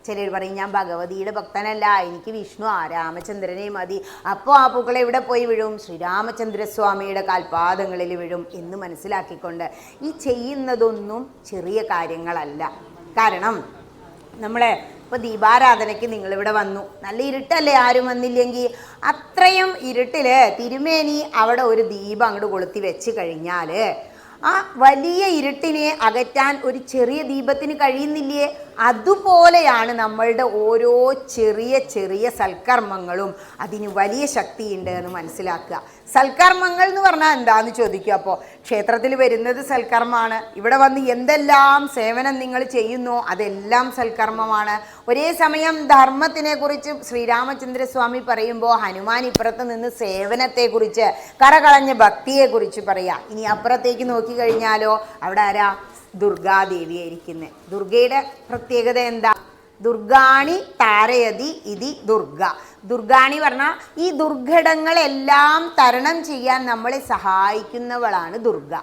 ചിലർ പറയും ഞാൻ ഭഗവതിയുടെ ഭക്തനല്ല, എനിക്ക് വിഷ്ണു രാമചന്ദ്രനെ മതി. അപ്പോൾ ആ പൂക്കൾ എവിടെ പോയി വീഴും? ശ്രീരാമചന്ദ്രസ്വാമിയുടെ കാൽപാദങ്ങളിൽ വീഴും എന്ന് മനസ്സിലാക്കിക്കൊണ്ട് ഈ ചെയ്യുന്നതൊന്നും ചെറിയ കാര്യങ്ങളല്ല. കാരണം നമ്മളെ ഇപ്പോൾ ദീപാരാധനയ്ക്ക് നിങ്ങളിവിടെ വന്നു, നല്ല ഇരുട്ടല്ലേ, ആരും വന്നില്ലെങ്കിൽ. അത്രയും ഇരുട്ടിൽ തിരുമേനി അവിടെ ഒരു ദീപം അങ്ങോട്ട് കൊളുത്തി വെച്ച് കഴിഞ്ഞാൽ ആ വലിയ ഇരുട്ടിനെ അകറ്റാൻ ഒരു ചെറിയ ദീപത്തിന് കഴിയുന്നില്ലേ? അതുപോലെയാണ് നമ്മളുടെ ഓരോ ചെറിയ ചെറിയ സൽക്കർമ്മങ്ങളും. അതിന് വലിയ ശക്തിയുണ്ട് എന്ന് മനസ്സിലാക്കുക. സൽക്കർമ്മങ്ങൾ എന്ന് പറഞ്ഞാൽ എന്താന്ന് ചോദിക്കുക. അപ്പോൾ ക്ഷേത്രത്തിൽ വരുന്നത് സൽക്കർമ്മമാണ്. ഇവിടെ വന്ന് എന്തെല്ലാം സേവനം നിങ്ങൾ ചെയ്യുന്നോ അതെല്ലാം സൽക്കർമ്മമാണ്. ഒരേ സമയം ധർമ്മത്തിനെ കുറിച്ച് ശ്രീരാമചന്ദ്രസ്വാമി പറയുമ്പോൾ ഹനുമാൻ ഇപ്പുറത്ത് നിന്ന് സേവനത്തെക്കുറിച്ച്, കറകളഞ്ഞ ഭക്തിയെക്കുറിച്ച് പറയാം. ഇനി അപ്പുറത്തേക്ക് നോക്കിക്കഴിഞ്ഞാലോ അവിടെ ആരാ? ദുർഗാദേവിയായിരിക്കുന്നത്. ദുർഗയുടെ പ്രത്യേകത എന്താ? ദുർഗാണി താരയതി ഇതി ദുർഗ. ദുർഗാണി പറഞ്ഞാൽ ഈ ദുർഘടങ്ങളെല്ലാം തരണം ചെയ്യാൻ നമ്മളെ സഹായിക്കുന്നവളാണ് ദുർഗ.